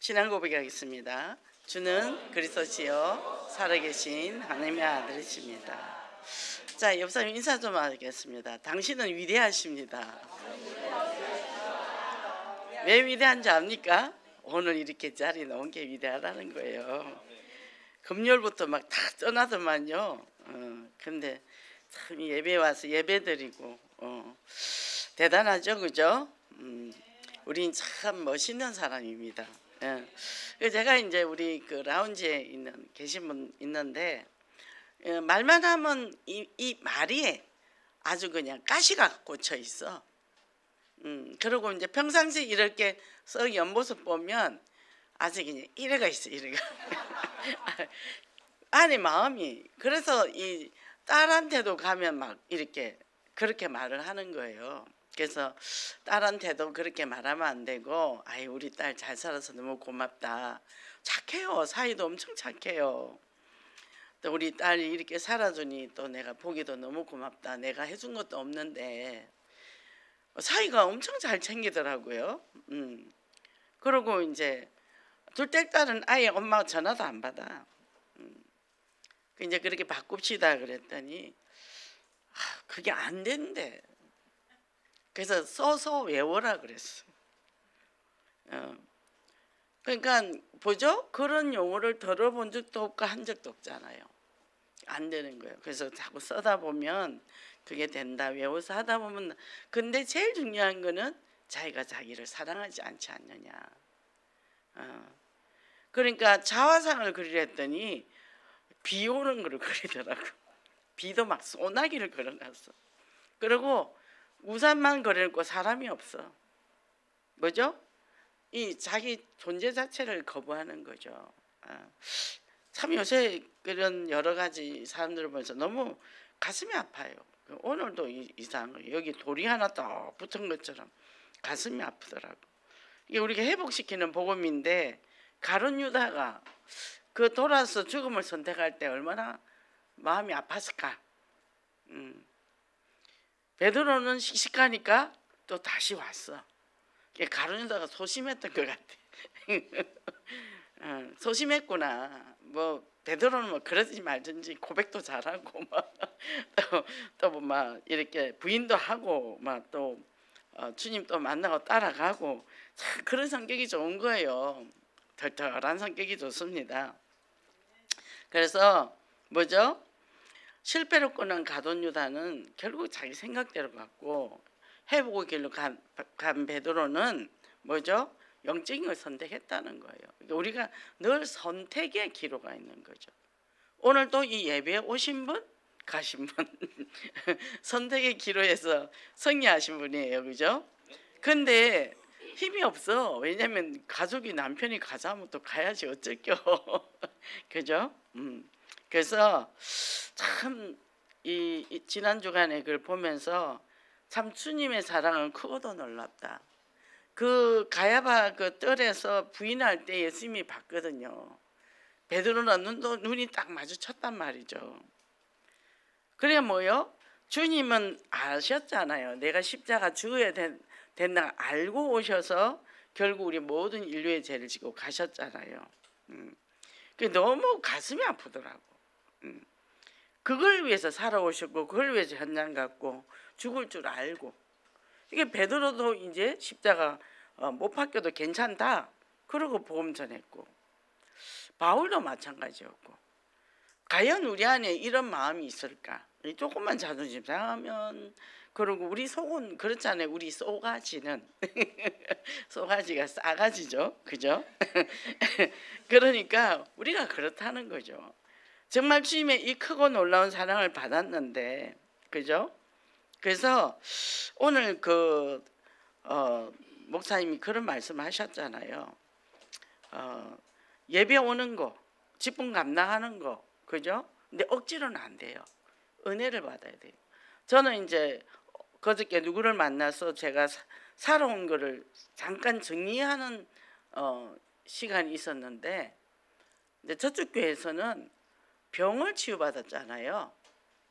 신앙 고백하겠습니다. 주는 그리스도시요 살아계신 하나님의 아들이십니다. 자, 옆 사람 인사 좀 하겠습니다. 당신은 위대하십니다. 왜 위대한지 압니까? 오늘 이렇게 자리 놓은 게 위대하다는 거예요. 금요일부터 막 다 떠나더만요. 근데 참 예배 와서 예배 드리고 대단하죠, 그죠? 우린 참 멋있는 사람입니다. 제가 이제 우리 그 라운지에 계신 분 있는데 말만 하면 이 말이 아주 그냥 가시가 꽂혀 있어. 그리고 이제 평상시 이렇게 썩 연모습 보면 아주 그냥 이래가 있어, 이래가. 안에 마음이. 그래서 이 딸한테도 가면 막 이렇게 그렇게 말을 하는 거예요. 그래서 딸한테도 그렇게 말하면 안 되고, 아이 우리 딸 잘 살아서 너무 고맙다. 착해요. 사이도 엄청 착해요. 또 우리 딸이 이렇게 살아주니 또 내가 보기도 너무 고맙다. 내가 해준 것도 없는데 사이가 엄청 잘 챙기더라고요. 그리고 이제 둘째 딸은 아예 엄마가 전화도 안 받아. 이제 그렇게 바꿉시다 그랬더니 그게 안 된대. 그래서 써서 외워라 그랬어. 그러니까 보죠? 그런 용어를 들어본 적도 없고 한 적도 없잖아요. 안 되는 거예요. 그래서 자꾸 써다 보면 그게 된다. 외워서 하다 보면. 근데 제일 중요한 거는 자기가 자기를 사랑하지 않지 않느냐. 그러니까 자화상을 그리려 했더니 비 오는 거를 그리더라고. 비도 막 소나기를 그려놨어. 그리고 우산만 그려놓고 사람이 없어. 뭐죠? 이 자기 존재 자체를 거부하는 거죠. 참 요새 그런 여러 가지 사람들을 보면서 너무 가슴이 아파요. 오늘도 이상한 여기 돌이 하나 딱 붙은 것처럼 가슴이 아프더라고. 이게 우리가 회복시키는 복음인데 가룟 유다가 그 돌아서 죽음을 선택할 때 얼마나 마음이 아팠을까. 베드로는 씩씩하니까 또 다시 왔어. 가룟 유다가 소심했던 것 같아. 소심했구나. 뭐 베드로는 뭐 그러지 말든지 고백도 잘하고 또 막 이렇게 부인도 하고 막 또 주님 또 만나고 따라가고 참 그런 성격이 좋은 거예요. 털털한 성격이 좋습니다. 그래서 뭐죠? 실패로 끊은 가룟 유다는 결국 자기 생각대로 갔고 회복의 길로 간 베드로는 뭐죠? 영적인 걸 선택했다는 거예요. 그러니까 우리가 늘 선택의 기로가 있는 거죠. 오늘도 이 예배에 오신 분, 가신 분 선택의 기로에서 승리하신 분이에요. 그죠? 근데 힘이 없어. 왜냐면 가족이 남편이 가자 하면 또 가야지 어쩔겨. 그죠? 그래서 참 이 지난 주간에 그걸 보면서 참 주님의 사랑은 크고도 놀랍다. 그 가야바 그 뜰에서 부인할 때 예수님이 봤거든요. 베드로는 눈이 딱 마주쳤단 말이죠. 그래 뭐요? 주님은 아셨잖아요. 내가 십자가 죽어야 된다 알고 오셔서 결국 우리 모든 인류의 죄를 지고 가셨잖아요. 그 너무 가슴이 아프더라고. 그걸 위해서 살아오셨고 그걸 위해서 현장 갔고 죽을 줄 알고. 이게 베드로도 이제 십자가 못 박혀도 괜찮다. 그러고 복음 전했고 바울도 마찬가지였고. 과연 우리 안에 이런 마음이 있을까? 조금만 자존심 상하면. 그리고 우리 속은 그렇잖아요. 우리 쏘가지는 쏘가지가 싸가지죠. 그죠? 그러니까 우리가 그렇다는 거죠. 정말 주님의 이 크고 놀라운 사랑을 받았는데, 그죠? 그래서 오늘 그 목사님이 그런 말씀을 하셨잖아요. 예배 오는 거, 직분 감당하는 거, 그죠? 근데 억지로는 안 돼요. 은혜를 받아야 돼요. 저는 이제 그저께 누구를 만나서 제가 살아온 거를 잠깐 정리하는 시간이 있었는데, 근데 저쪽 교회에서는 병을 치유받았잖아요.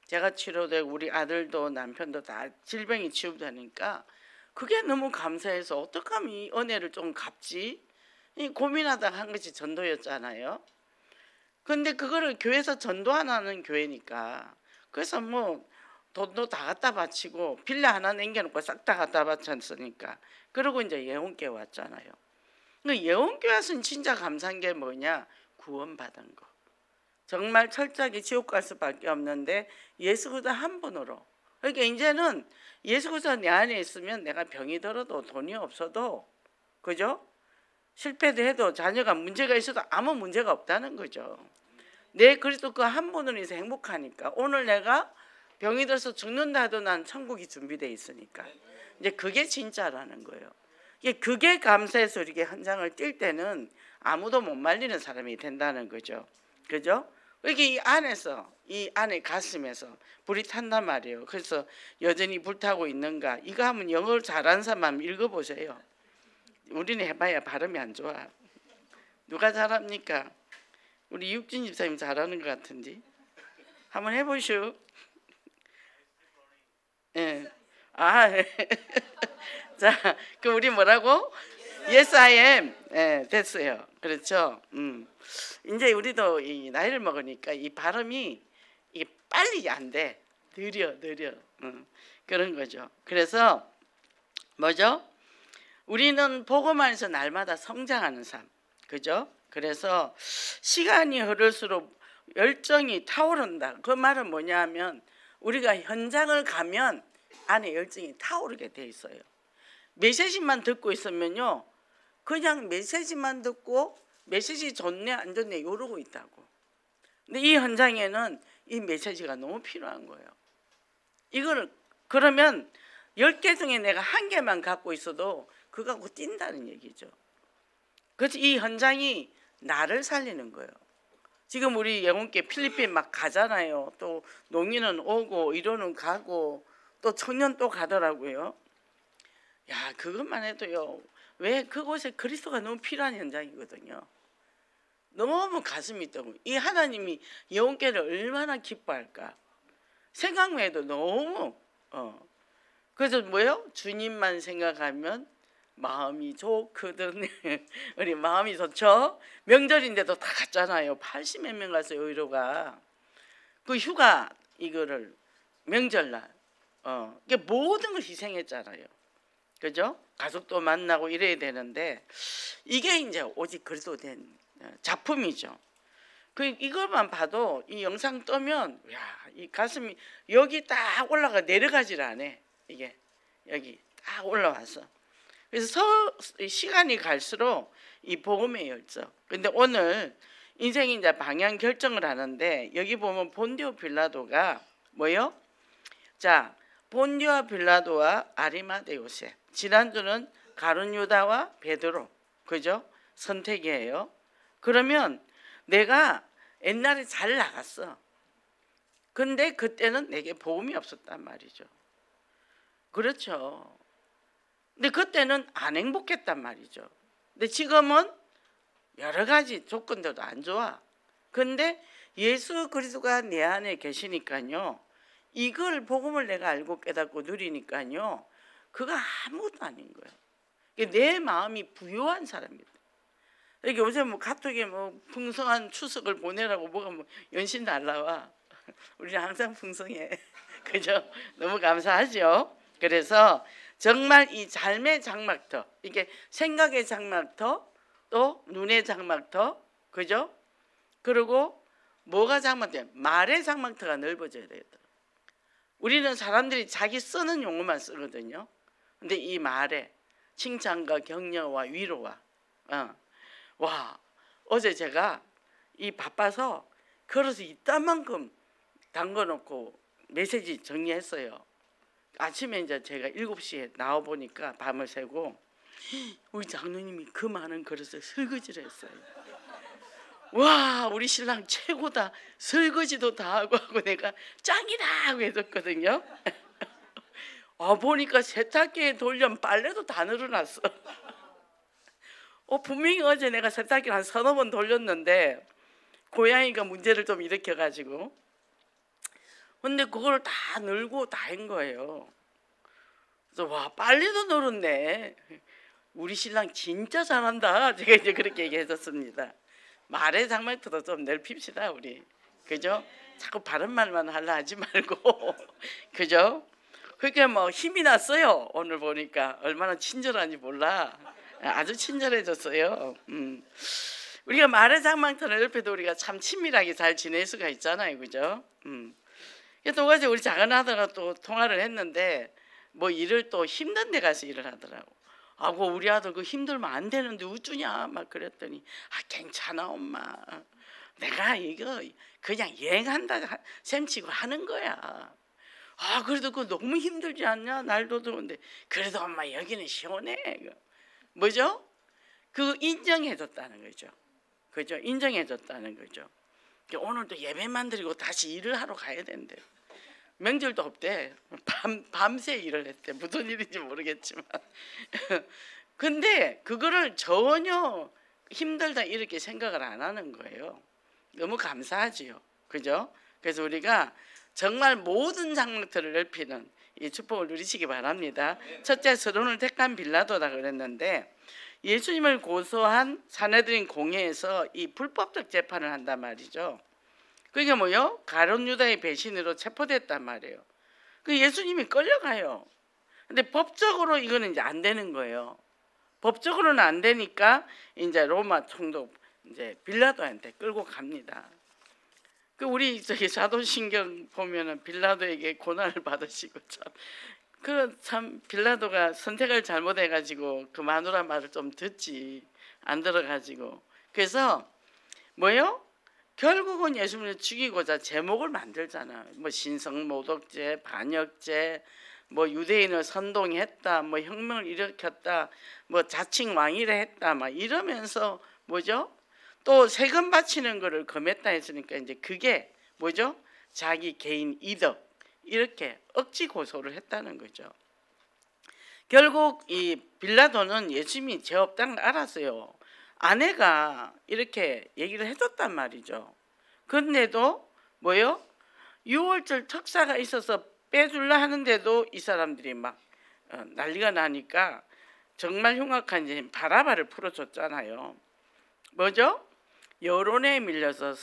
제가 치료되고 우리 아들도 남편도 다 질병이 치유되니까 그게 너무 감사해서 어떻게 하면 이 은혜를 좀 갚지? 이 고민하다가 한 것이 전도였잖아요. 근데 그거를 교회에서 전도 안 하는 교회니까, 그래서 뭐 돈도 다 갖다 바치고 빌라 하나 남겨놓고 싹 다 갖다 바쳤으니까, 그러고 이제 예원교회 왔잖아요. 그 예원교회 와서는 진짜 감사한 게 뭐냐, 구원받은 거. 정말 철저하게 지옥 갈 수밖에 없는데 예수 그리스도 한 분으로. 그러니까 이제는 예수 그리스도 내 안에 있으면 내가 병이 들어도 돈이 없어도, 그죠? 실패도 해도 자녀가 문제가 있어도 아무 문제가 없다는 거죠. 내 그리스도 그 한 분으로 인해서 행복하니까. 오늘 내가 병이 들어서 죽는다 해도 난 천국이 준비되어 있으니까. 이제 그게 진짜라는 거예요. 그게 감사해서 이렇게 현장을 뛸 때는 아무도 못 말리는 사람이 된다는 거죠. 그죠? 이렇게 이 안에서, 이 안에 가슴에서 불이 탄단 말이에요. 그래서 여전히 불타고 있는가? 이거 한번 영어를 잘하는 사람 한번 읽어보세요. 우리는 해봐야 발음이 안 좋아. 누가 잘합니까? 우리 육진 집사님 잘하는 것 같은데. 한번 해보시오. 예. 아, 자, 그 우리 뭐라고? Yes, I am. 예, 됐어요. 그렇죠. 이제 우리도 이 나이를 먹으니까 이 발음이 이 빨리 안 돼. 느려. 그런 거죠. 그래서 뭐죠? 우리는 복음 안에서 날마다 성장하는 삶, 그죠? 그래서 시간이 흐를수록 열정이 타오른다. 그 말은 뭐냐면 우리가 현장을 가면 안에 열정이 타오르게 돼 있어요. 메시지만 듣고 있으면요, 그냥 메시지만 듣고 메시지 좋네 안 좋네 이러고 있다고. 근데 이 현장에는 이 메시지가 너무 필요한 거예요. 이거를 그러면 10개 중에 내가 한 개만 갖고 있어도 그거 갖고 뛴다는 얘기죠. 그래서 이 현장이 나를 살리는 거예요. 지금 우리 영혼께 필리핀 막 가잖아요. 또 농인은 오고 이러는 가고 또 청년 또 가더라고요. 야, 그것만 해도요. 왜 그곳에 그리스도가 너무 필요한 현장이거든요. 너무 가슴이 뜨고 이 하나님이 영혼께를 얼마나 기뻐할까. 생각만 해도 너무 그래서 뭐예요? 주님만 생각하면 마음이 좋거든. 우리 마음이 좋죠. 명절인데도 다 갔잖아요. 80몇 명 갔어요. 의료가 그 휴가 이거를 명절날 이게 모든 걸 희생했잖아요. 그죠? 가족도 만나고 이래야 되는데 이게 이제 오직 그리스도 된 작품이죠. 그 이것만 봐도 이 영상 뜨면 야, 이 가슴이 여기 딱 올라가 내려가질 않아. 이게 여기 딱 올라와서. 그래서 시간이 갈수록 이 복음의 열정. 근데 오늘 인생이 이제 방향 결정을 하는데 여기 보면 본디오 빌라도가 뭐요? 자, 본디오 빌라도와 아리마대 요셉. 지난주는 가룟 유다와 베드로. 그죠? 선택이에요. 그러면 내가 옛날에 잘 나갔어. 근데 그때는 내게 복음이 없었단 말이죠. 그렇죠. 근데 그때는 안 행복했단 말이죠. 근데 지금은 여러 가지 조건들도 안 좋아. 근데 예수 그리스도가 내 안에 계시니까요. 이걸 복음을 내가 알고 깨닫고 누리니까요. 그거 아무것도 아닌 거예요. 내 마음이 부요한 사람입니다. 이게 요새 뭐 카톡에 뭐 풍성한 추석을 보내라고 뭐가 뭐 연신 날라와. 우리는 항상 풍성해. 그죠? 너무 감사하죠. 그래서 정말 이 삶의 장막터, 이게 생각의 장막터, 또 눈의 장막터, 그죠? 그리고 뭐가 장막터? 말의 장막터가 넓어져야 되겠다. 우리는 사람들이 자기 쓰는 용어만 쓰거든요. 근데 이 말에 칭찬과 격려와 위로와 와, 어제 제가 이 바빠서 걸어서 이딴만큼 담궈놓고 메시지 정리했어요. 아침에 이제 제가 7시에 나와보니까 밤을 새고 우리 장로님이 그 많은 그릇을 설거지를 했어요. 와, 우리 신랑 최고다. 설거지도 다 하고 내가 짱이다 하고 해줬거든요. 보니까 세탁기에 돌려면 빨래도 다 늘어났어. 분명히 어제 내가 세탁기를 한 서너 번 돌렸는데 고양이가 문제를 좀 일으켜가지고, 근데 그걸 다 늘고 다 한 거예요. 그래서 와, 빨래도 늘었네. 우리 신랑 진짜 잘한다. 제가 이제 그렇게 얘기했었습니다. 말의 장막도 좀 넓힙시다 우리. 그죠? 자꾸 바른 말만 하려 하지 말고 그죠? 그게 뭐 힘이 났어요. 오늘 보니까 얼마나 친절한지 몰라. 아주 친절해졌어요. 우리가 말의 장막터를 넓혀도 우리가 참 친밀하게 잘 지낼 수가 있잖아요, 그죠? 또 어제 우리 작은 아들과 또 통화를 했는데 뭐 일을 또 힘든 데 가서 일을 하더라고. 아고 우리 아들 그 힘들면 안 되는데 어쩌냐 막 그랬더니 괜찮아 엄마. 내가 이거 그냥 여행한다 셈치고 하는 거야. 그래도 그 너무 힘들지 않냐 날도 더운데. 그래도 엄마 여기는 시원해. 뭐죠? 그 인정해줬다는 거죠. 그죠? 인정해줬다는 거죠. 오늘도 예배만 드리고 다시 일을 하러 가야 된대. 명절도 없대. 밤새 일을 했대. 무슨 일인지 모르겠지만. 근데 그거를 전혀 힘들다 이렇게 생각을 안 하는 거예요. 너무 감사하지요. 그죠? 그래서 우리가 정말 모든 장막들을 넓히는 이 축복을 누리시기 바랍니다. 첫째, 서론을 택한 빌라도다 그랬는데 예수님을 고소한 사내들인 공회에서 이 불법적 재판을 한단 말이죠. 그게 뭐요? 가룟 유다의 배신으로 체포됐단 말이에요. 그 예수님이 끌려가요. 근데 법적으로 이거는 이제 안 되는 거예요. 법적으로는 안 되니까 이제 로마 총독 이제 빌라도한테 끌고 갑니다. 그 우리 저기 사도신경 보면은 빌라도에게 고난을 받으시고 참 빌라도가 선택을 잘못해가지고 그 마누라 말을 좀 듣지 안 들어가지고 그래서 뭐요? 결국은 예수님을 죽이고자 제목을 만들잖아요. 뭐 신성모독죄, 반역죄, 뭐 유대인을 선동했다, 뭐 혁명을 일으켰다, 뭐 자칭 왕이라 했다, 막 이러면서 뭐죠? 또 세금 바치는 거를 금했다 했으니까 이제 그게 뭐죠? 자기 개인 이득 이렇게 억지 고소를 했다는 거죠. 결국 이 빌라도는 예수님이 죄 없다는 걸 알았어요. 아내가 이렇게 얘기를 해줬단 말이죠. 그런데도 뭐요? 6월절 특사가 있어서 빼줄라 하는데도 이 사람들이 막 난리가 나니까 정말 흉악한 이제 바라바를 풀어줬잖아요. 뭐죠? 여론에 밀려서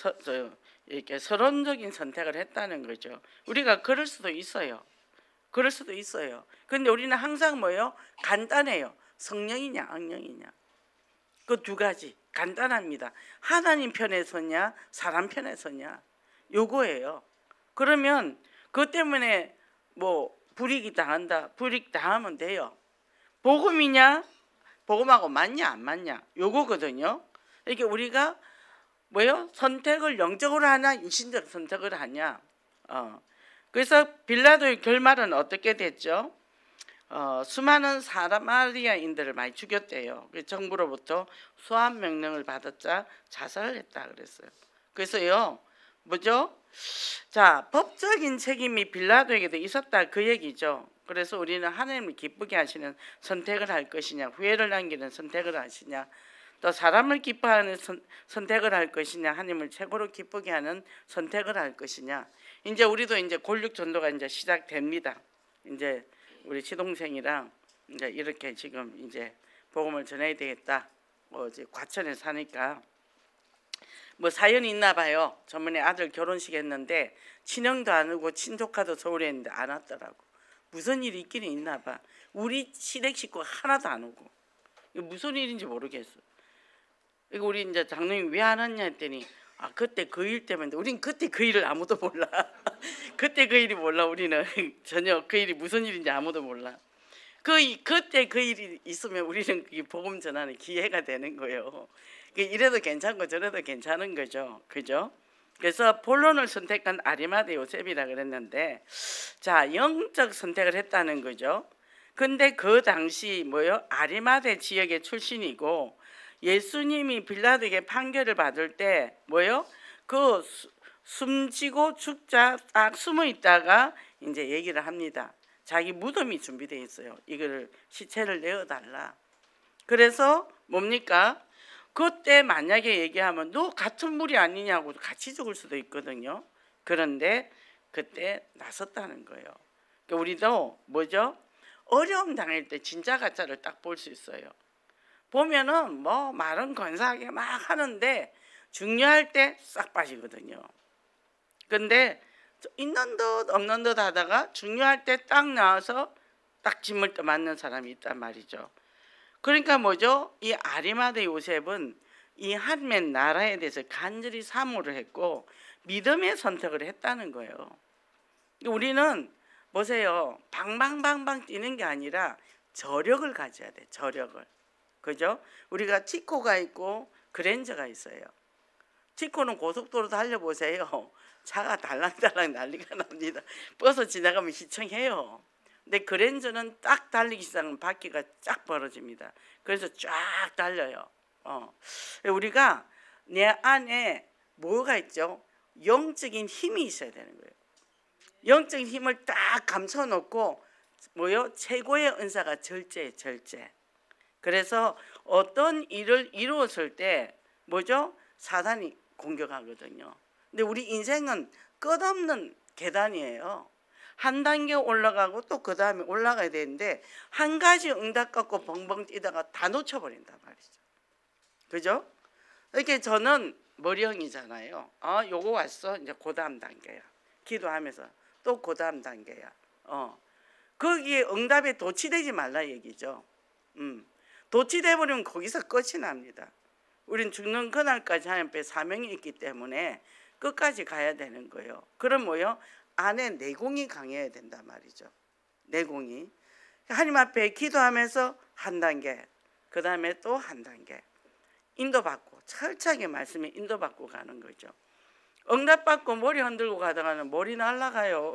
이렇게 서론적인 선택을 했다는 거죠. 우리가 그럴 수도 있어요. 그럴 수도 있어요. 그런데 우리는 항상 뭐요? 간단해요. 성령이냐 악령이냐. 그 두 가지 간단합니다. 하나님 편에 서냐 사람 편에 서냐 요거예요. 그러면 그것 때문에 뭐 불이익이 당한다. 불이익 당하면 돼요. 복음이냐 복음하고 맞냐 안 맞냐 요거거든요. 이렇게 우리가 뭐요? 선택을 영적으로 하냐 인신적 선택을 하냐. 그래서 빌라도의 결말은 어떻게 됐죠? 수많은 사마리아인들을 많이 죽였대요. 정부로부터 소환 명령을 받았자 자살을 했다 그랬어요. 그래서요, 뭐죠? 자, 법적인 책임이 빌라도에게도 있었다 그 얘기죠. 그래서 우리는 하나님을 기쁘게 하시는 선택을 할 것이냐, 후회를 남기는 선택을 하시냐, 또 사람을 기뻐하는 선택을 할 것이냐, 하나님을 최고로 기쁘게 하는 선택을 할 것이냐. 이제 우리도 이제 골육 전도가 이제 시작됩니다. 이제 우리 시동생이랑 이제 이렇게 지금 이제 복음을 전해야 되겠다. 이제 과천에 사니까 뭐 사연이 있나 봐요. 저번에 아들 결혼식 했는데 친형도 안 오고 친조카도 서울에 있는데 안 왔더라고. 무슨 일이 있기는 있나 봐. 우리 시댁 식구가 하나도 안 오고. 이거 무슨 일인지 모르겠어. 이거 우리 이제 장로님 왜 안 왔냐 했더니 그때 그 일 때문에. 우린 그때 그 일을 아무도 몰라. 그때 그 일이 몰라. 우리는 전혀 그 일이 무슨 일인지 아무도 몰라. 그때 그 일이 있으면 우리는 복음 전하는 기회가 되는 거예요. 이래도 괜찮고 저래도 괜찮은 거죠. 그죠? 그래서 본론을 선택한 아리마대 요셉이라 그랬는데, 자, 영적 선택을 했다는 거죠. 근데 그 당시 뭐요? 아리마대 지역의 출신이고 예수님이 빌라도에게 판결을 받을 때 뭐요? 그 숨지고 죽자 딱 숨어 있다가 이제 얘기를 합니다. 자기 무덤이 준비되어 있어요. 이거를 시체를 내어달라. 그래서 뭡니까? 그때 만약에 얘기하면 너 같은 무리 아니냐고 같이 죽을 수도 있거든요. 그런데 그때 나섰다는 거예요. 그러니까 우리도 뭐죠? 어려움 당할 때 진짜 가짜를 딱 볼 수 있어요. 보면은 뭐 말은 건사하게 막 하는데 중요할 때 싹 빠지거든요. 근데 있는 듯 없는 듯 하다가 중요할 때 딱 나와서 딱 짐을 또 맞는 사람이 있단 말이죠. 그러니까 뭐죠? 이 아리마대 요셉은 이 한 맨 나라에 대해서 간절히 사모를 했고 믿음의 선택을 했다는 거예요. 우리는 보세요. 방방방방 뛰는 게 아니라 저력을 가져야 돼. 저력을. 그죠? 우리가 티코가 있고 그랜저가 있어요. 티코는 고속도로 달려보세요. 차가 달랑달랑 난리가 납니다. 버스 지나가면 시청해요. 근데 그랜저는 딱 달리기 시작하면 바퀴가 쫙 벌어집니다. 그래서 쫙 달려요. 우리가 내 안에 뭐가 있죠? 영적인 힘이 있어야 되는 거예요. 영적인 힘을 딱 감춰놓고 뭐요? 최고의 은사가 절제예요. 절제. 그래서 어떤 일을 이루었을 때 뭐죠? 사단이 공격하거든요. 근데 우리 인생은 끝없는 계단이에요. 한 단계 올라가고 또 그 다음에 올라가야 되는데 한 가지 응답 갖고 벙벙 뛰다가 다 놓쳐버린단 말이죠. 그죠? 이렇게 저는 머리형이잖아요. 요거 왔어. 이제 그 다음 단계야. 기도하면서 또 그 다음 단계야. 거기에 응답에 도취되지 말라 얘기죠. 도취돼 버리면 거기서 끝이 납니다. 우린 죽는 그날까지 하나님께 사명이 있기 때문에 끝까지 가야 되는 거예요. 그럼 뭐요? 안에 내공이 강해야 된단 말이죠. 내공이. 하나님 앞에 기도하면서 한 단계, 그 다음에 또 한 단계 인도받고 철저하게 말씀에 인도받고 가는 거죠. 응답받고 머리 흔들고 가다가는 머리 날아가요.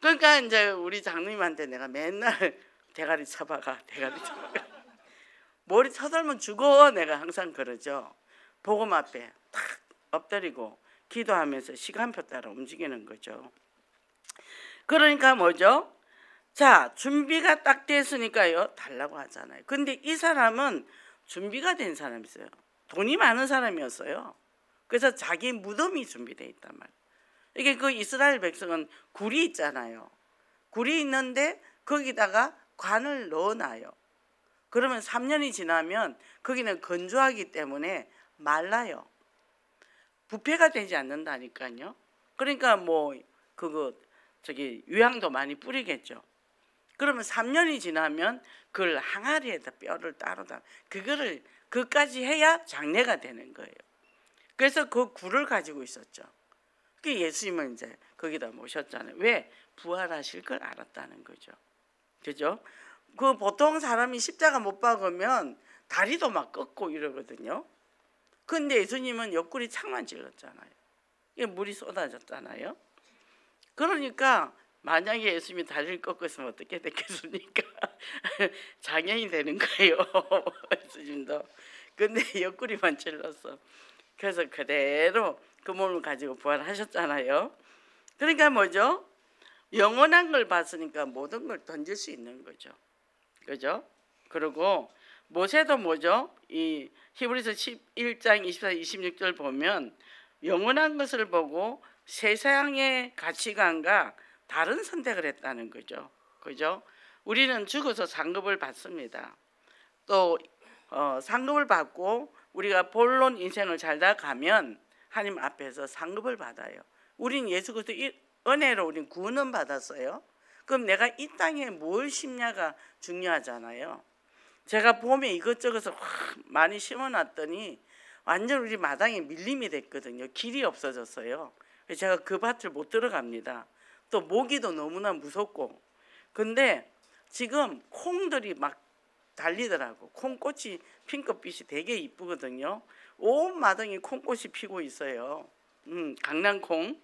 그러니까 이제 우리 장로님한테 내가 맨날 대가리 쳐박아, 대가리 쳐박아. 머리 쳐들면 죽어. 내가 항상 그러죠. 복음 앞에 탁 엎드리고 기도하면서 시간표 따라 움직이는 거죠. 그러니까 뭐죠? 자, 준비가 딱 됐으니까요 달라고 하잖아요. 근데 이 사람은 준비가 된 사람이 있어요. 돈이 많은 사람이었어요. 그래서 자기 무덤이 준비되어 있단 말이에요. 이게 그 이스라엘 백성은 굴이 있잖아요. 굴이 있는데 거기다가 관을 넣어놔요. 그러면 3년이 지나면 거기는 건조하기 때문에 말라요. 부패가 되지 않는다니까요. 그러니까 뭐 그거 유향도 많이 뿌리겠죠. 그러면 3년이 지나면 그걸 항아리에다 뼈를 따로 그거를 그까지 해야 장례가 되는 거예요. 그래서 그 굴을 가지고 있었죠. 그 예수님은 이제 거기다 모셨잖아요. 왜? 부활하실 걸 알았다는 거죠. 그죠? 그 보통 사람이 십자가 못 박으면 다리도 막 꺾고 이러거든요. 근데 예수님은 옆구리 창만 찔렀잖아요. 이게 물이 쏟아졌잖아요. 그러니까 만약에 예수님이 다리를 꺾었으면 어떻게 됐겠습니까? 장애인이 되는 거예요. 예수님도. 근데 옆구리만 찔렀어. 그래서 그대로 그 몸을 가지고 부활하셨잖아요. 그러니까 뭐죠? 영원한 걸 봤으니까 모든 걸 던질 수 있는 거죠. 그죠? 그리고 모세도 뭐죠? 이 히브리서 11장 24, 26절 보면 영원한 것을 보고 세상의 가치관과 다른 선택을 했다는 거죠. 그죠? 우리는 죽어서 상급을 받습니다. 또 상급을 받고 우리가 본론 인생을 살다 가면 하나님 앞에서 상급을 받아요. 우린 예수 그리스도 은혜로 우린 구원은 받았어요. 그럼 내가 이 땅에 뭘 심냐가 중요하잖아요. 제가 봄에 이것저것 많이 심어놨더니 완전 우리 마당에 밀림이 됐거든요. 길이 없어졌어요. 제가 그 밭을 못 들어갑니다. 또 모기도 너무나 무섭고. 근데 지금 콩들이 막 달리더라고. 콩꽃이 핑크빛이 되게 이쁘거든요. 온 마당에 콩꽃이 피고 있어요. 강낭콩.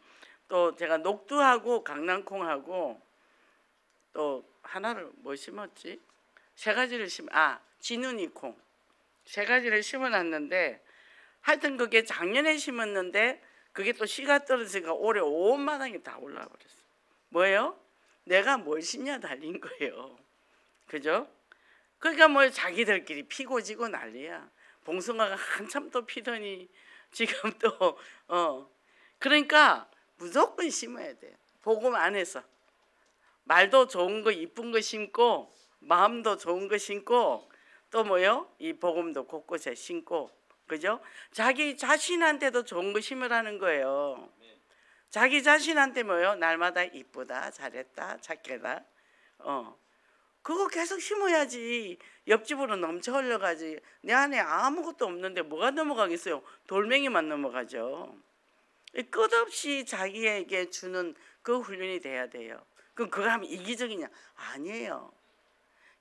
또 제가 녹두하고 강낭콩하고 또 하나를 뭐 심었지? 세 가지를 진우니콩. 세 가지를 심어놨는데 하여튼 그게 작년에 심었는데 그게 또 씨가 떨어지니까 올해 온 마당에 다 올라와 버렸어. 뭐예요? 내가 뭘 심냐 달린 거예요. 그죠? 그러니까 뭐 자기들끼리 피고 지고 난리야. 봉숭아가 한참 또 피더니 지금 또 그러니까 무조건 심어야 돼. 복음 안에서 말도 좋은 거 이쁜 거 심고 마음도 좋은 거 심고 또 뭐요? 이 복음도 곳곳에 심고, 그죠? 자기 자신한테도 좋은 거 심으라는 거예요. 자기 자신한테 뭐요? 날마다 이쁘다, 잘했다, 착하다. 그거 계속 심어야지. 옆집으로 넘쳐 흘러가지. 내 안에 아무것도 없는데 뭐가 넘어가겠어요? 돌멩이만 넘어가죠. 끝없이 자기에게 주는 그 훈련이 돼야 돼요. 그럼 그거 하면 이기적이냐? 아니에요.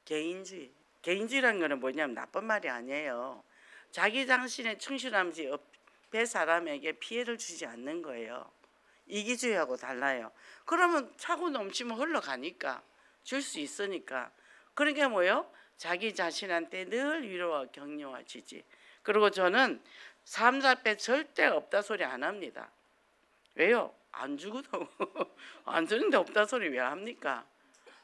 개인주의. 개인주의라는 거는 뭐냐면 나쁜 말이 아니에요. 자기 자신에 충실하면서 옆에 사람에게 피해를 주지 않는 거예요. 이기주의하고 달라요. 그러면 차고 넘치면 흘러가니까, 줄 수 있으니까. 그러니까 뭐예요? 자기 자신한테 늘 위로와 격려와 지지. 그리고 저는 삶 앞에 절대 없다 소리 안 합니다. 왜요? 안 주거든. 안 주는데 없다 소리 왜 합니까?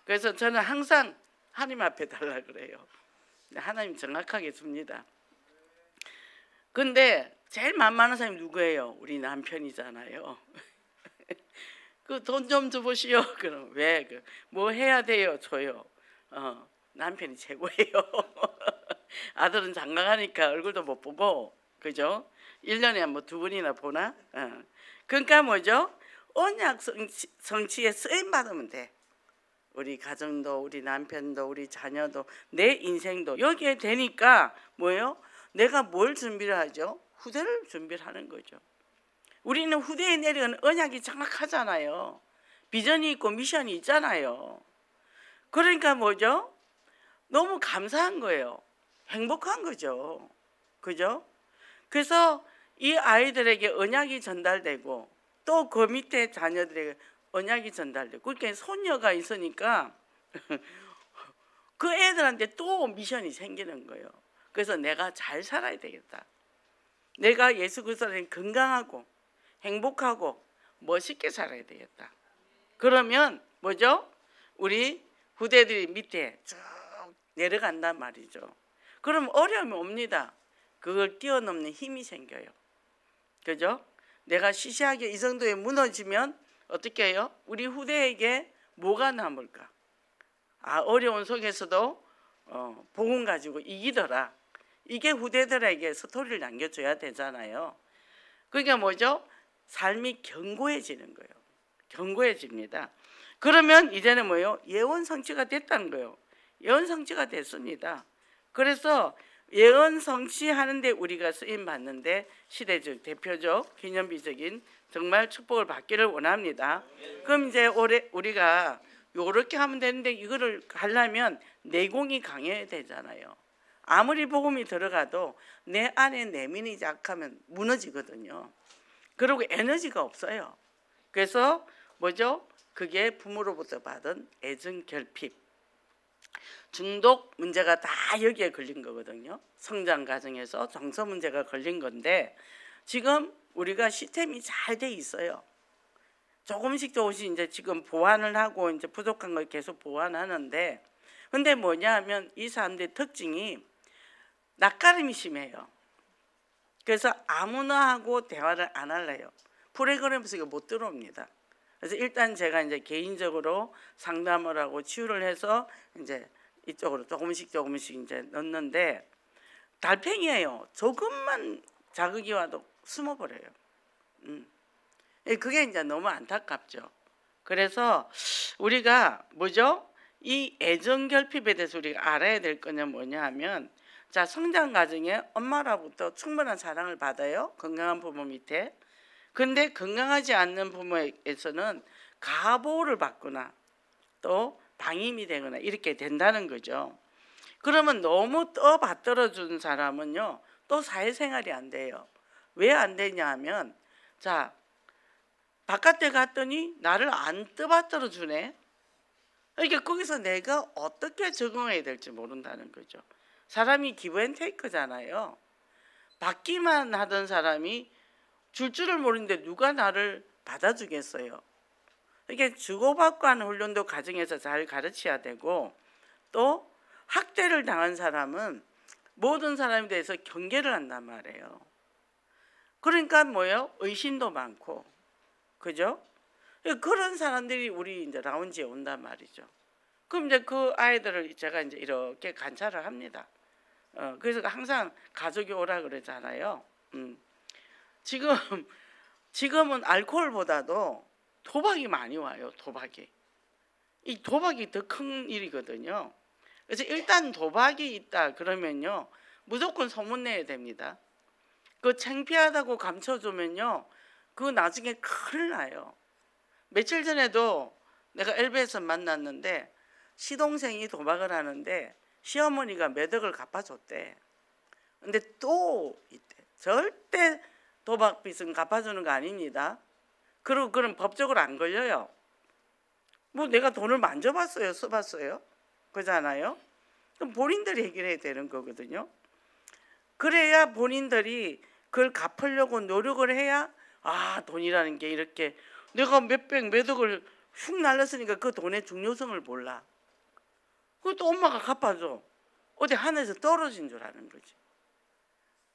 그래서 저는 항상 하나님 앞에 달라 그래요. 하나님 정확하게 줍니다. 근데 제일 만만한 사람이 누구예요? 우리 남편이잖아요. 그 돈 좀 줘보시오. 그럼 왜? 뭐 해야 돼요? 줘요. 남편이 최고예요. 아들은 장가가니까 얼굴도 못 보고, 그죠? 1년에 뭐 2번이나 보나? 그러니까 뭐죠? 언약 성취에 쓰임 받으면 돼. 우리 가정도, 우리 남편도, 우리 자녀도, 내 인생도 여기에 되니까 뭐예요? 내가 뭘 준비를 하죠? 후대를 준비를 하는 거죠. 우리는 후대에 내려가는 언약이 정확하잖아요. 비전이 있고 미션이 있잖아요. 그러니까 뭐죠? 너무 감사한 거예요. 행복한 거죠. 그죠? 그래서 이 아이들에게 언약이 전달되고 또 그 밑에 자녀들에게 언약이 전달되고, 그러니까 손녀가 있으니까 그 애들한테 또 미션이 생기는 거예요. 그래서 내가 잘 살아야 되겠다. 내가 예수 그리스도를 건강하고 행복하고 멋있게 살아야 되겠다. 그러면 뭐죠? 우리 후대들이 밑에 쭉 내려간단 말이죠. 그럼 어려움이 옵니다. 그걸 뛰어넘는 힘이 생겨요. 그죠? 내가 시시하게 이 정도에 무너지면 어떻게 해요? 우리 후대에게 뭐가 남을까? 어려운 속에서도 복음 가지고 이기더라. 이게 후대들에게 스토리를 남겨줘야 되잖아요. 그러니까 뭐죠? 삶이 견고해지는 거예요. 견고해집니다. 그러면 이제는 뭐예요? 예언 성취가 됐다는 거예요. 예언 성취가 됐습니다. 그래서 예언 성취하는데 우리가 쓰임 받는데 시대적, 대표적, 기념비적인 정말 축복을 받기를 원합니다. 그럼 이제 올해 우리가 요렇게 하면 되는데, 이거를 하려면 내공이 강해야 되잖아요. 아무리 복음이 들어가도 내 안에 내면이 약하면 무너지거든요. 그리고 에너지가 없어요. 그래서 뭐죠? 그게 부모로부터 받은 애정 결핍, 중독 문제가 다 여기에 걸린 거거든요. 성장 과정에서 정서 문제가 걸린 건데, 지금 우리가 시스템이 잘 돼 있어요. 조금씩 이제 지금 보완을 하고 이제 부족한 걸 계속 보완하는데, 근데 뭐냐면 이 사람들의 특징이 낯가림이 심해요. 그래서 아무나 하고 대화를 안 할래요. 프로그램 속에 못 들어옵니다. 그래서 일단 제가 이제 개인적으로 상담을 하고 치유를 해서 이제 이쪽으로 조금씩 이제 넣는데, 달팽이에요. 조금만 자극이 와도 숨어버려요. 그게 이제 너무 안타깝죠. 그래서 우리가 뭐죠? 이 애정 결핍에 대해서 우리가 알아야 될 거는 뭐냐 하면, 자, 성장 과정에 엄마로부터 충분한 사랑을 받아요. 건강한 부모 밑에. 근데 건강하지 않는 부모에서는 가보를 받거나 또 방임이 되거나 이렇게 된다는 거죠. 그러면 너무 받들어 주는 사람은요, 또 사회생활이 안 돼요. 왜 안 되냐 하면, 자, 바깥에 갔더니 나를 안 떠받들어 주네. 그러니까 거기서 내가 어떻게 적응해야 될지 모른다는 거죠. 사람이 기브앤테이크잖아요. 받기만 하던 사람이 줄 줄을 모르는데 누가 나를 받아주겠어요. 이게 주고받고 하는 훈련도 가정에서 잘 가르쳐야 되고, 또 학대를 당한 사람은 모든 사람에 대해서 경계를 한단 말이에요. 그러니까 뭐예요? 의심도 많고, 그죠? 그런 사람들이 우리 이제 라운지에 온단 말이죠. 그럼 이제 그 아이들을 제가 이제 이렇게 관찰을 합니다. 그래서 항상 가족이 오라 그러잖아요. 지금 지금은 알코올보다도 도박이 많이 와요. 도박이. 이 도박이 더 큰 일이거든요. 그래서 일단 도박이 있다 그러면요 무조건 소문내야 됩니다. 그 창피하다고 감춰주면요 그거 나중에 큰일 나요. 며칠 전에도 내가 엘베에서 만났는데 시동생이 도박을 하는데 시어머니가 몇 억을 갚아줬대. 근데 또 있대. 절대 도박 빚은 갚아주는 거 아닙니다. 그리고 그럼 법적으로 안 걸려요. 뭐 내가 돈을 만져봤어요, 써봤어요? 그잖아요. 그럼 본인들이 해결해야 되는 거거든요. 그래야 본인들이 그걸 갚으려고 노력을 해야 돈이라는 게 이렇게 내가 몇백 몇억을 훅 날렸으니까 그 돈의 중요성을 몰라. 그것도 엄마가 갚아줘. 어디 하늘에서 떨어진 줄 아는 거지.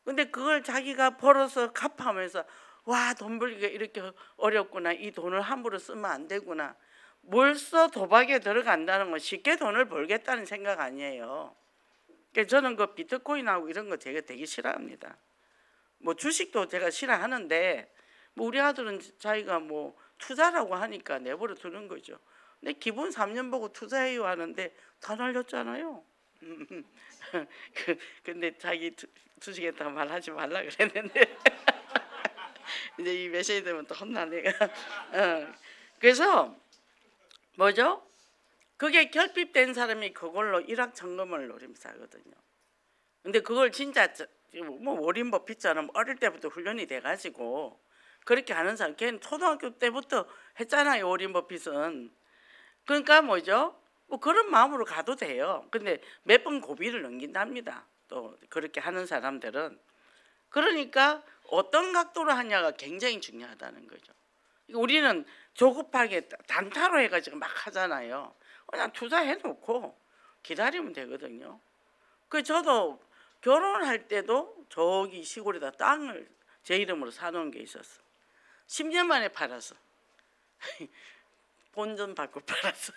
근데 그걸 자기가 벌어서 갚아면서 와, 돈 벌기가 이렇게 어렵구나. 이 돈을 함부로 쓰면 안 되구나. 벌써 도박에 들어간다는 건 쉽게 돈을 벌겠다는 생각 아니에요. 그러니까 저는 그 비트코인하고 이런 거 제가 되게 싫어합니다. 뭐 주식도 제가 싫어하는데 뭐 우리 아들은 자기가 뭐 투자라고 하니까 내버려 두는 거죠. 근데 기본 3년 보고 투자해요 하는데 다 날렸잖아요. 근데 자기 주식에다 말하지 말라 그랬는데 이제 이 메시지 되면 또 혼나네. 그래서 뭐죠? 그게 결핍된 사람이 그걸로 일확천금을 노리면서 하거든요. 근데 그걸 진짜 뭐 워린 버핏처럼 어릴 때부터 훈련이 돼가지고 그렇게 하는 사람, 걔는 초등학교 때부터 했잖아요. 워린 버핏은. 그러니까 뭐죠? 뭐 그런 마음으로 가도 돼요. 근데 몇 번 고비를 넘긴답니다. 또 그렇게 하는 사람들은. 그러니까 어떤 각도로 하냐가 굉장히 중요하다는 거죠. 우리는 조급하게 단타로 해가지고 막 하잖아요. 그냥 투자해놓고 기다리면 되거든요. 그 저도 결혼할 때도 저기 시골에다 땅을 제 이름으로 사놓은 게 있었어. 10년 만에 팔았어. 본전 받고 팔았어.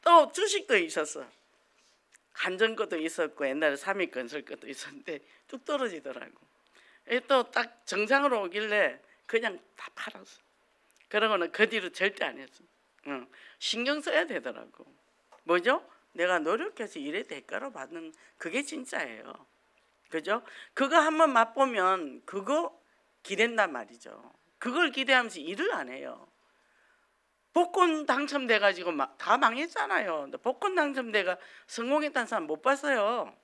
또 주식도 있었어. 한전 것도 있었고 옛날에 삼익건설 것도 있었는데 뚝 떨어지더라고. 또 딱 정상으로 오길래 그냥 다 팔았어. 그러고는 그 뒤로 절대 안 했어. 신경 써야 되더라고. 뭐죠? 내가 노력해서 일의 대가로 받는 그게 진짜예요. 그죠? 그거 한번 맛보면 그거 기댄단 말이죠. 그걸 기대하면서 일을 안 해요. 복권 당첨돼가지고 다 망했잖아요. 복권 당첨돼가 성공했다는 사람 못 봤어요.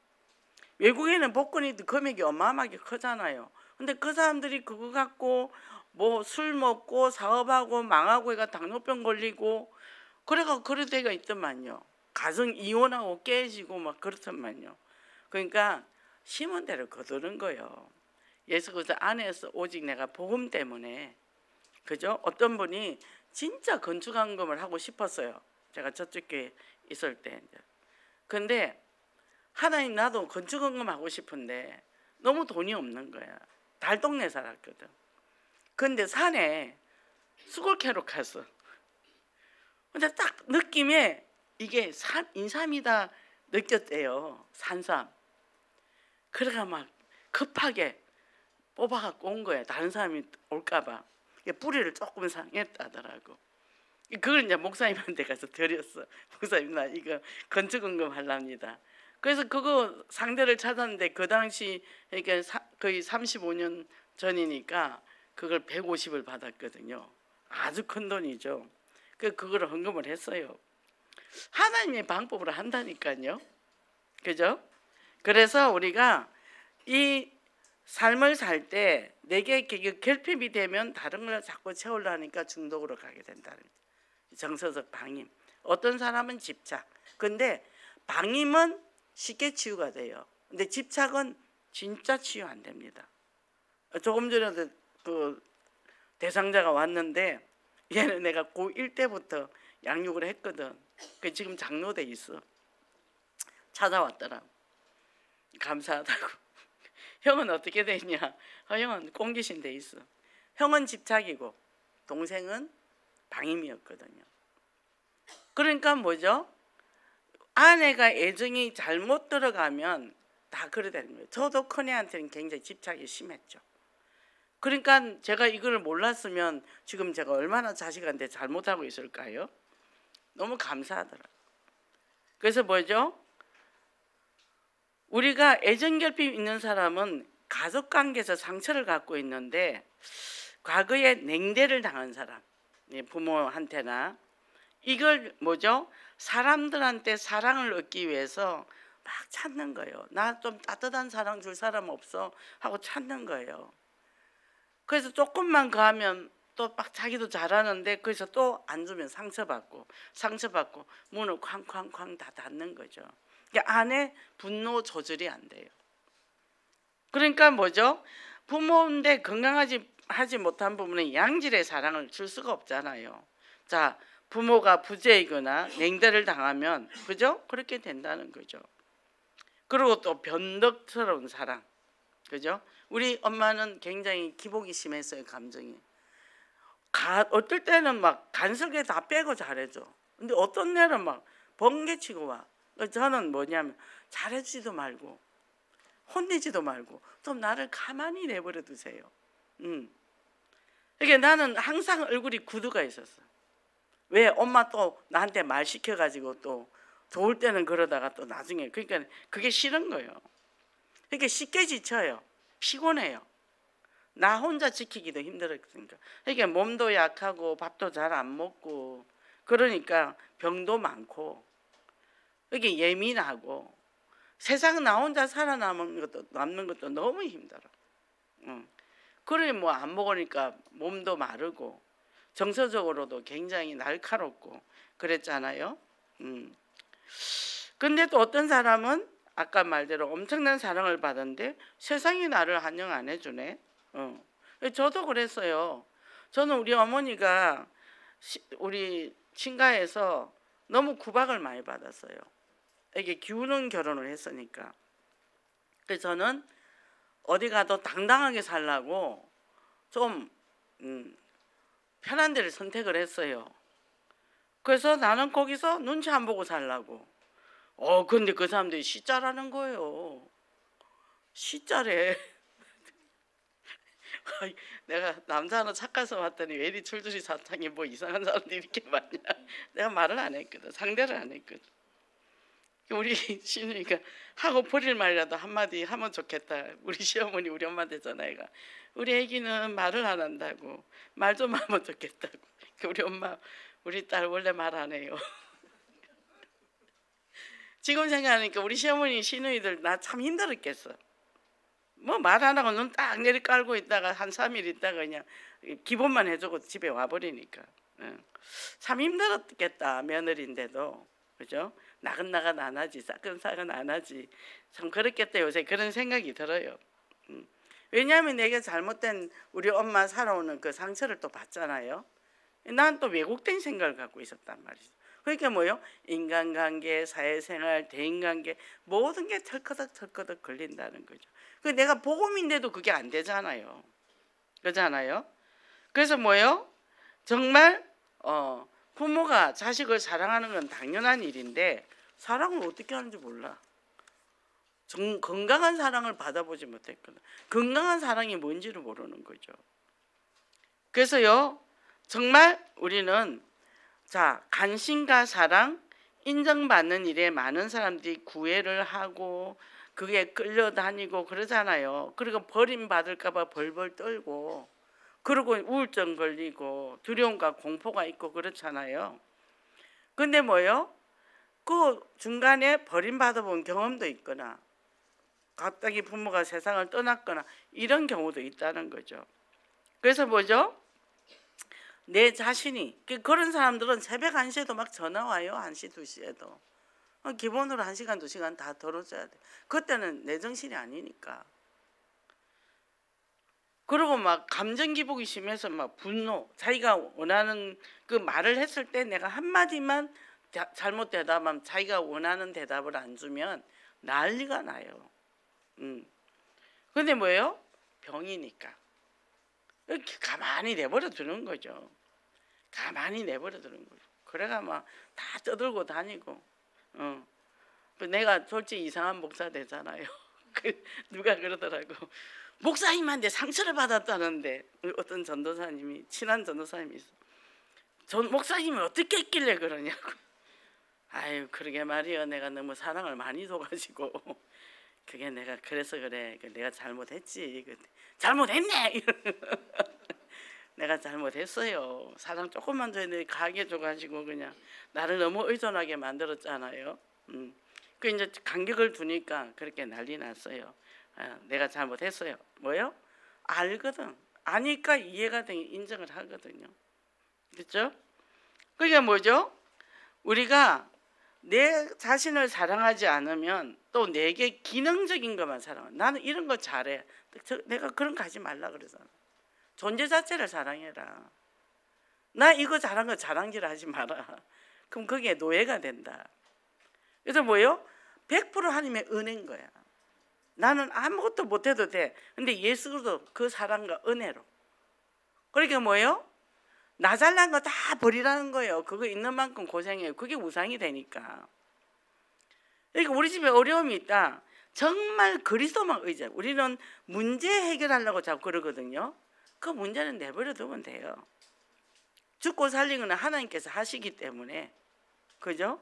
외국에는 복권이 금액이 어마어마하게 크잖아요. 근데 그 사람들이 그거 갖고 뭐 술 먹고 사업하고 망하고 해가 당뇨병 걸리고 그래가 그럴 때가 있더만요. 가정 이혼하고 깨지고 막 그렇더만요. 그러니까 심은 대로 거두는 거예요. 예수 그리스도 안에서 오직 내가 복음 때문에, 그죠? 어떤 분이 진짜 건축한금을 하고 싶었어요. 제가 저쪽 교회 있을 때. 근데 하나님 나도 건축헌금 하고 싶은데 너무 돈이 없는 거야. 달동네 살았거든. 근데 산에 수골 캐러 갔어. 근데 딱 느낌에 이게 인삼이다 느꼈대요. 산삼. 그래가 막 급하게 뽑아갖고 온 거야. 다른 사람이 올까봐. 뿌리를 조금 상했다더라고. 그걸 이제 목사님한테 가서 드렸어. 목사님 나 이거 건축헌금 하랍니다. 그래서 그거 상대를 찾았는데 그 당시 그러니까 거의 35년 전이니까 그걸 150을 받았거든요. 아주 큰 돈이죠. 그거를 헌금을 했어요. 하나님의 방법으로 한다니까요. 그죠? 그래서 우리가 이 삶을 살 때 내게 결핍이 되면 다른 걸 자꾸 채우려 하니까 중독으로 가게 된다는 거죠. 정서적 방임. 어떤 사람은 집착. 근데 방임은 쉽게 치유가 돼요. 근데 집착은 진짜 치유 안 됩니다. 조금 전에도 그 대상자가 왔는데 얘는 내가 고1 때부터 양육을 했거든. 그 지금 장로돼 있어. 찾아왔더라고. 감사하다고. 형은 어떻게 됐냐? 형은 꽁귀신 돼 있어. 형은 집착이고 동생은 방임이었거든요. 그러니까 뭐죠? 아내가 애정이 잘못 들어가면 다 그래 되는 거예요. 저도 큰애한테는 굉장히 집착이 심했죠. 그러니까 제가 이걸 몰랐으면 지금 제가 얼마나 자식한테 잘못하고 있을까요? 너무 감사하더라고요. 그래서 뭐죠? 우리가 애정결핍 있는 사람은 가족관계에서 상처를 갖고 있는데 과거에 냉대를 당한 사람, 부모한테나 이걸 뭐죠? 사람들한테 사랑을 얻기 위해서 막 찾는 거예요. 나 좀 따뜻한 사랑 줄 사람 없어? 하고 찾는 거예요. 그래서 조금만 가면 또 막 자기도 잘하는데 그래서 또 안 주면 상처받고 문을 쾅쾅쾅 다 닫는 거죠. 그러니까 안에 분노 조절이 안 돼요. 그러니까 뭐죠? 부모인데 하지 못한 부분은 양질의 사랑을 줄 수가 없잖아요. 자, 부모가 부재이거나 냉대를 당하면 그죠? 그렇게 된다는 거죠. 그리고 또 변덕스러운 사랑, 그죠? 우리 엄마는 굉장히 기복이 심했어요. 감정이. 어떨 때는 막 간섭게 다 빼고 잘해줘. 근데 어떤 날은 막 번개치고 와. 저는 뭐냐면 잘해주지도 말고 혼내지도 말고 좀 나를 가만히 내버려 두세요. 그러니까 나는 항상 얼굴이 굳어가 있었어. 왜? 엄마 또 나한테 말 시켜가지고 또 좋을 때는 그러다가 또 나중에 그러니까 그게 싫은 거예요. 그러니까 쉽게 지쳐요. 피곤해요. 나 혼자 지키기도 힘들었으니까. 그러니까 몸도 약하고 밥도 잘 안 먹고 그러니까 병도 많고 이게 예민하고 세상 나 혼자 살아남는 것도 너무 힘들어. 그러니 뭐 안 먹으니까 몸도 마르고 정서적으로도 굉장히 날카롭고 그랬잖아요. 근데 또 어떤 사람은 아까 말대로 엄청난 사랑을 받았는데 세상이 나를 환영 안 해주네. 저도 그랬어요. 저는 우리 어머니가 우리 친가에서 너무 구박을 많이 받았어요. 이게 기우는 결혼을 했으니까. 그래서 저는 어디 가도 당당하게 살라고 좀 편한 데를 선택을 했어요. 그래서 나는 거기서 눈치 안 보고 살라고. 근데 그 사람들이 시짜라는 거예요. 시짜래. 내가 남자 하나 착가서 왔더니 왜 이리 출두리 사탕이 뭐 이상한 사람들이 이렇게 많냐. 내가 말을 안 했거든. 상대를 안 했거든. 우리 시누이가 하고 버릴 말이라도 한마디 하면 좋겠다. 우리 시어머니 우리 엄마한테 전화해가 우리 애기는 말을 안 한다고 말 좀 하면 좋겠다고. 우리 엄마 우리 딸 원래 말 안 해요. 지금 생각하니까 우리 시어머니 시누이들 나 참 힘들었겠어. 뭐 말 안 하고 눈 딱 내리 깔고 있다가 한 3일 있다가 그냥 기본만 해주고 집에 와버리니까 참 힘들었겠다. 며느리인데도 그죠? 나긋나긋 안 하지 싸근싸근 안 하지 참 그렇겠다. 요새 그런 생각이 들어요. 왜냐하면 내가 잘못된 우리 엄마 살아오는 그 상처를 또 받잖아요. 난 또 왜곡된 생각을 갖고 있었단 말이죠. 그러니까 뭐요? 인간관계, 사회생활, 대인관계 모든 게 털커덕 걸린다는 거죠. 그 내가 복음인데도 그게 안 되잖아요. 그렇잖아요. 그래서 뭐요? 정말 부모가 자식을 사랑하는 건 당연한 일인데 사랑을 어떻게 하는지 몰라. 건강한 사랑을 받아보지 못했거든. 건강한 사랑이 뭔지를 모르는 거죠. 그래서요, 정말 우리는 관심과 사랑, 인정받는 일에 많은 사람들이 구애를 하고 그게 끌려다니고 그러잖아요. 그리고 버림받을까 봐 벌벌 떨고 그리고 우울증 걸리고 두려움과 공포가 있고 그렇잖아요. 근데 뭐요? 그 중간에 버림받아 본 경험도 있거나 갑자기 부모가 세상을 떠났거나 이런 경우도 있다는 거죠. 그래서 뭐죠? 내 자신이 그런 사람들은 새벽 1시에도 막 전화 와요. 1시 2시에도 기본으로 1시간 2시간 다 덜어줘야 돼. 그때는 내 정신이 아니니까. 그리고 막 감정 기복이 심해서 막 분노 자기가 원하는 그 말을 했을 때 내가 한마디만 잘못 대답하면 자기가 원하는 대답을 안 주면 난리가 나요. 근데 뭐예요? 병이니까 이렇게 가만히 내버려 두는 거죠. 가만히 내버려 두는 거죠. 그래가 막 다 떠들고 다니고 내가 솔직히 이상한 목사 되잖아요. 누가 그러더라고. 목사님한테 상처를 받았다는데 어떤 전도사님이 친한 전도사님이 있어. 전 목사님이 어떻게 했길래 그러냐고. 아유 그러게 말이요. 내가 너무 사랑을 많이 줘가지고 그게 내가 그래서 그래. 내가 잘못했지. 잘못했네. 내가 잘못했어요. 사랑 조금만 더 했는데 가게 줘가지고 그냥 나를 너무 의존하게 만들었잖아요. 그 이제 간격을 두니까 그렇게 난리 났어요. 내가 잘못했어요. 뭐요? 알거든. 아니까 이해가 되니 인정을 하거든요. 그렇죠? 그게 뭐죠? 우리가 내 자신을 사랑하지 않으면 또 내게 기능적인 것만 사랑해. 나는 이런 거 잘해. 내가 그런 거 하지 말라 그러잖아. 존재 자체를 사랑해라. 나 이거 잘한 거 자랑질 하지 마라. 그럼 그게 노예가 된다. 그래서 뭐요? 100% 하나님의 은혜인 거야. 나는 아무것도 못해도 돼. 근데 예수 그리스도 그 사랑과 은혜로. 그러니까 뭐예요? 나 잘난 거 다 버리라는 거예요. 그거 있는 만큼 고생해요. 그게 우상이 되니까. 그러니까 우리 집에 어려움이 있다. 정말 그리스도만 의지해. 우리는 문제 해결하려고 자꾸 그러거든요. 그 문제는 내버려 두면 돼요. 죽고 살리는 건 하나님께서 하시기 때문에. 그죠?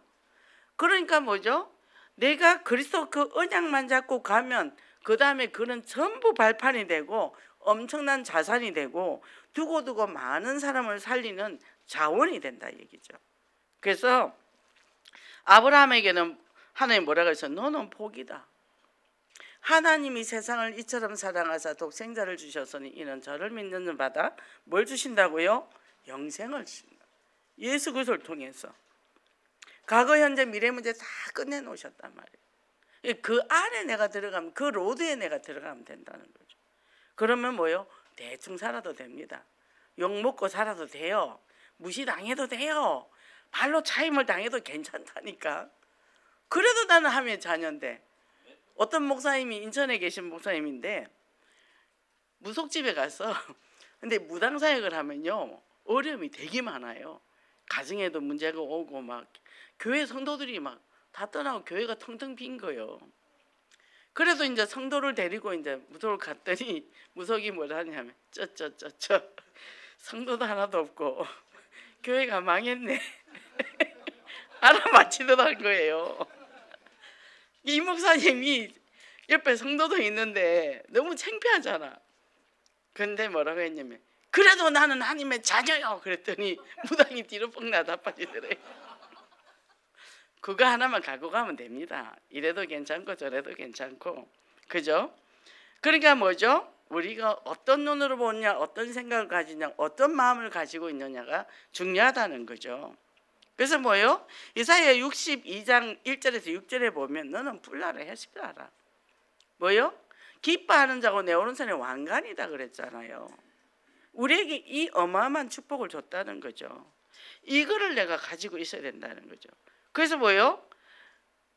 그러니까 뭐죠? 내가 그리스도 그 언약만 잡고 가면 그 다음에 그는 전부 발판이 되고 엄청난 자산이 되고 두고두고 많은 사람을 살리는 자원이 된다 얘기죠. 그래서 아브라함에게는 하나님 뭐라고 했어? 너는 복이다. 하나님이 세상을 이처럼 사랑하사 독생자를 주셨으니 이는 저를 믿는 바다 뭘 주신다고요? 영생을 주신다. 예수 그리스도를 통해서. 과거 현재 미래 문제 다 끝내놓으셨단 말이에요. 그 안에 내가 들어가면 그 로드에 내가 들어가면 된다는 거죠. 그러면 뭐요? 대충 살아도 됩니다. 욕먹고 살아도 돼요. 무시당해도 돼요. 발로 차임을 당해도 괜찮다니까. 그래도 나는 하나님의 자녀인데 어떤 목사님이 인천에 계신 목사님인데 무속집에 가서 근데 무당사역을 하면요 어려움이 되게 많아요. 가정에도 문제가 오고 막 교회 성도들이 막 다 떠나고 교회가 텅텅 빈 거예요. 그래서 이제 성도를 데리고 이제 무속을 갔더니 무속이 뭐라 하냐면 쩌쩌쩌쩌 성도도 하나도 없고 교회가 망했네. 알아맞히더란 거예요. 이 목사님이 옆에 성도도 있는데 너무 창피하잖아. 근데 뭐라고 했냐면 그래도 나는 하나님의 자녀요. 그랬더니 무당이 뒤로 뻥 나다빠지더래요. 그거 하나만 갖고 가면 됩니다. 이래도 괜찮고 저래도 괜찮고. 그죠? 그러니까 뭐죠? 우리가 어떤 눈으로 보느냐, 어떤 생각을 가지냐, 어떤 마음을 가지고 있느냐가 중요하다는 거죠. 그래서 뭐요? 이사야 62장 1절에서 6절에 보면 너는 불나라 해시라라. 뭐요? 기뻐하는 자고 내 오른손에 왕관이다 그랬잖아요. 우리에게 이 어마어마한 축복을 줬다는 거죠. 이거를 내가 가지고 있어야 된다는 거죠. 그래서 뭐요?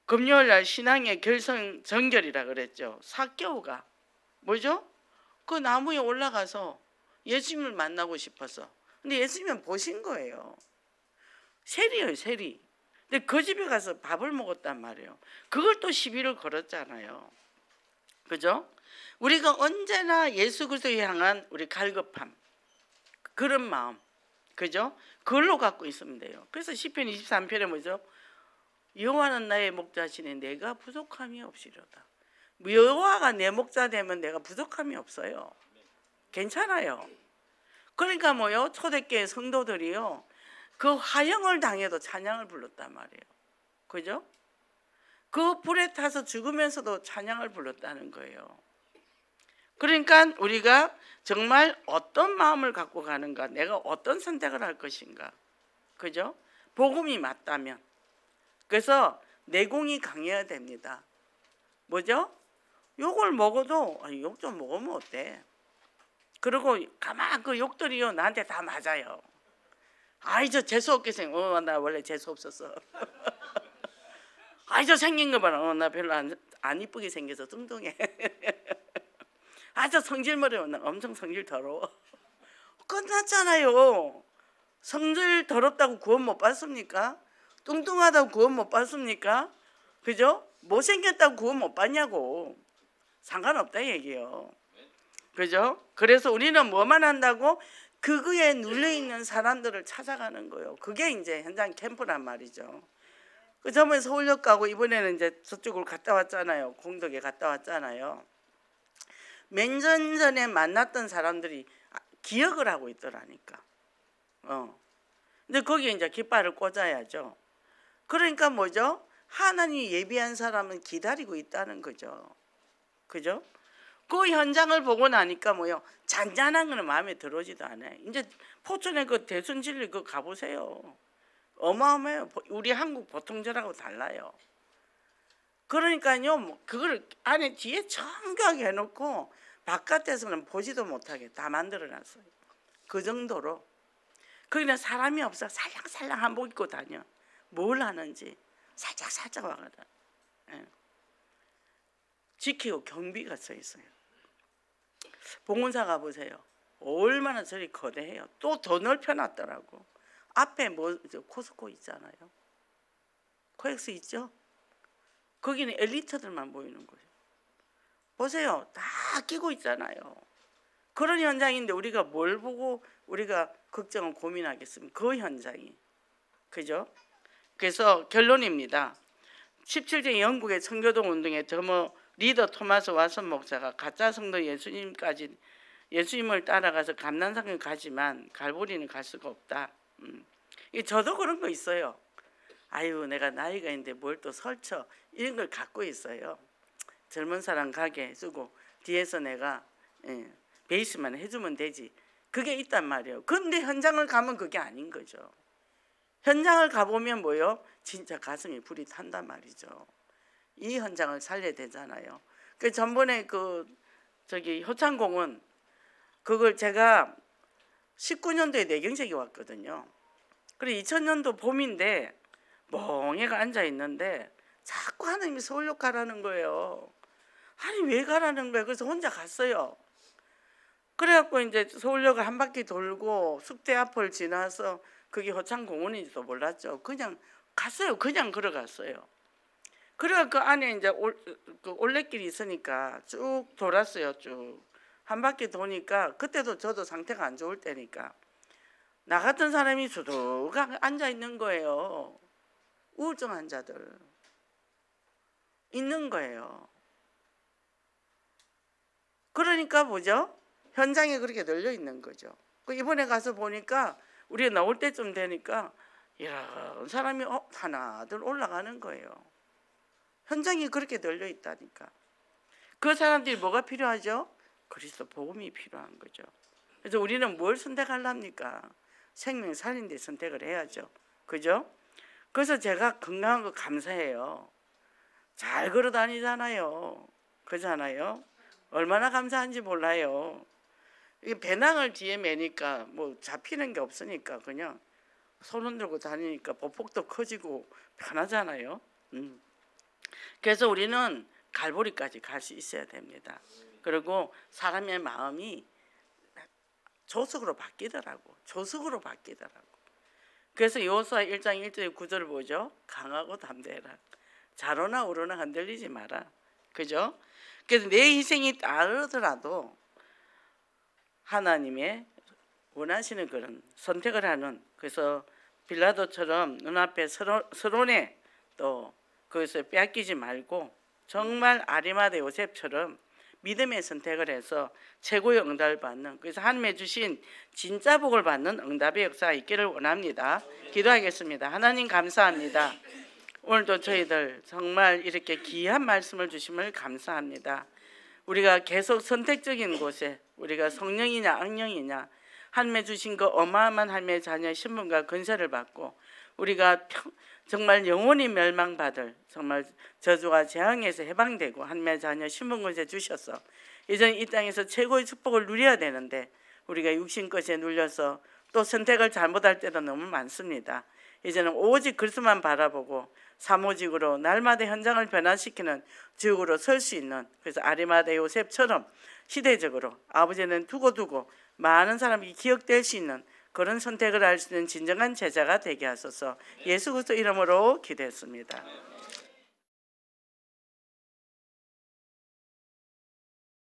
금요일 날 신앙의 결성정결이라 그랬죠. 사개오가 뭐죠? 그 나무에 올라가서 예수님을 만나고 싶어서. 근데 예수님은 보신 거예요. 세리예요, 세리. 근데 그 집에 가서 밥을 먹었단 말이에요. 그걸 또 시비를 걸었잖아요. 그죠? 우리가 언제나 예수 그리스도에 향한 우리 갈급함, 그런 마음, 그죠? 그걸로 갖고 있으면 돼요. 그래서 시편 23편에 뭐죠? 여호와는 나의 목자시니 내가 부족함이 없으리로다. 여호와가 내 목자 되면 내가 부족함이 없어요. 괜찮아요. 그러니까 뭐요? 초대교회 성도들이요. 그 화형을 당해도 찬양을 불렀단 말이에요. 그죠? 그 불에 타서 죽으면서도 찬양을 불렀다는 거예요. 그러니까 우리가 정말 어떤 마음을 갖고 가는가, 내가 어떤 선택을 할 것인가, 그죠? 복음이 맞다면. 그래서 내공이 강해야 됩니다. 뭐죠? 욕을 먹어도 욕 좀 먹으면 어때? 그리고 가만 그 욕들이요 나한테 다 맞아요. 아이 저 재수 없게 생겨. 나 원래 재수 없었어. 아이 저 생긴 거 봐라. 나 별로 안 이쁘게 생겨서 뚱뚱해. 아 저 성질머리. 나 엄청 성질 더러워. 끝났잖아요. 성질 더럽다고 구원 못 받습니까? 뚱뚱하다고 구원 못 받습니까? 그죠? 못생겼다고 구원 못 받냐고. 상관없다 얘기요. 그죠? 그래서 우리는 뭐만 한다고? 그거에 눌려있는 사람들을 찾아가는 거예요. 그게 이제 현장 캠프란 말이죠. 그 저번에 서울역 가고 이번에는 이제 저쪽으로 갔다 왔잖아요. 공덕에 갔다 왔잖아요. 몇 년 전에 만났던 사람들이 기억을 하고 있더라니까. 근데 거기에 이제 깃발을 꽂아야죠. 그러니까 뭐죠? 하나님이 예비한 사람은 기다리고 있다는 거죠. 그죠? 그 현장을 보고 나니까 뭐요? 잔잔한 거는 마음에 들어오지도 않아요. 이제 포천에 그 대순진리 그 가보세요. 어마어마해요. 우리 한국 보통절하고 달라요. 그러니까요, 뭐 그걸 안에 뒤에 정교하게 해놓고 바깥에서는 보지도 못하게 다 만들어놨어요. 그 정도로. 거기는 사람이 없어. 살랑살랑 한복 입고 다녀. 뭘 하는지 살짝 와가지고 지키고 경비가 서 있어요. 봉은사 가보세요. 얼마나 저리 거대해요. 또 더 넓혀놨더라고. 앞에 뭐 코스코 있잖아요. 코엑스 있죠? 거기는 엘리트들만 보이는 거예요. 보세요. 다 끼고 있잖아요. 그런 현장인데 우리가 뭘 보고 우리가 걱정을 고민하겠습니까? 그 현장이. 그죠? 그래서 결론입니다. 17세 영국의 청교도 운동에 리더 토마스 왓슨 목사가 가짜 성도 예수님을 따라가서 감난산을 가지만 갈보리는 갈 수가 없다. 저도 그런 거 있어요. 아유, 내가 나이가 있는데 뭘 또 설쳐 이런 걸 갖고 있어요. 젊은 사람 가게 해주고 뒤에서 내가 베이스만 해주면 되지. 그게 있단 말이에요. 근데 현장을 가면 그게 아닌 거죠. 현장을 가보면 뭐요? 진짜 가슴이 불이 탄단 말이죠. 이 현장을 살려야 되잖아요. 그 전번에 효창공원 그걸 제가 19년도에 내경색이 왔거든요. 그리고 2000년도 봄인데 멍해가 앉아 있는데 자꾸 하나님이 서울역 가라는 거예요. 아니 왜 가라는 거예요? 그래서 혼자 갔어요. 그래갖고 이제 서울역을 한 바퀴 돌고 숙대 앞을 지나서 그게 효창공원인지도 몰랐죠. 그냥 갔어요. 그냥 걸어갔어요. 그래갖고 그 안에 이제 올레길이 있으니까 쭉 돌았어요. 쭉 한 바퀴 도니까 그때도 저도 상태가 안 좋을 때니까 나 같은 사람이 수둑 앉아 있는 거예요. 우울증 환자들 있는 거예요. 그러니까 뭐죠? 현장에 그렇게 널려 있는 거죠. 이번에 가서 보니까 우리가 나올 때쯤 되니까 이런 사람이 하나둘 올라가는 거예요. 현장이 그렇게 널려 있다니까. 그 사람들이 뭐가 필요하죠? 그리스도 복음이 필요한 거죠. 그래서 우리는 뭘 선택하려합니까? 생명 살린 데 선택을 해야죠. 그죠? 그래서 제가 건강한 거 감사해요. 잘 걸어 다니잖아요. 그렇잖아요. 얼마나 감사한지 몰라요. 이게 배낭을 뒤에 매니까 뭐 잡히는 게 없으니까 그냥 손 흔들고 다니니까 보폭도 커지고 편하잖아요. 그래서 우리는 갈보리까지 갈 수 있어야 됩니다. 그리고 사람의 마음이 조석으로 바뀌더라고. 조석으로 바뀌더라고. 그래서 여호수아 1장 1절 9절을 보죠. 강하고 담대해라. 자로나 우로나 흔들리지 마라. 그죠? 그래서 내 희생이 따르더라도 하나님의 원하시는 그런 선택을 하는, 그래서 빌라도처럼 눈앞에 서론에 또 거기서 빼앗기지 말고 정말 아리마대 요셉처럼 믿음의 선택을 해서 최고의 응답을 받는, 그래서 하나님의 주신 진짜 복을 받는 응답의 역사가 있기를 원합니다. 기도하겠습니다. 하나님 감사합니다. 오늘도 저희들 정말 이렇게 귀한 말씀을 주심을 감사합니다. 우리가 계속 선택적인 곳에 우리가 성령이냐 악령이냐 하나님의 주신 그 어마어마한 하나님의 자녀의 신분과 권세를 받고 우리가 정말 영원히 멸망받을 정말 저주와 재앙에서 해방되고 하나님의 자녀 신분 권세 주셔서 이제 이 땅에서 최고의 축복을 누려야 되는데 우리가 육신 것에 눌려서 또 선택을 잘못할 때도 너무 많습니다. 이제는 오직 그리스도만 바라보고 사모직으로 날마다 현장을 변화시키는 지옥으로 설 수 있는, 그래서 아리마대 요셉처럼 시대적으로 아버지는 두고두고 많은 사람이 기억될 수 있는 그런 선택을 할 수 있는 진정한 제자가 되게 하소서. 예수 그리스도 이름으로 기도했습니다.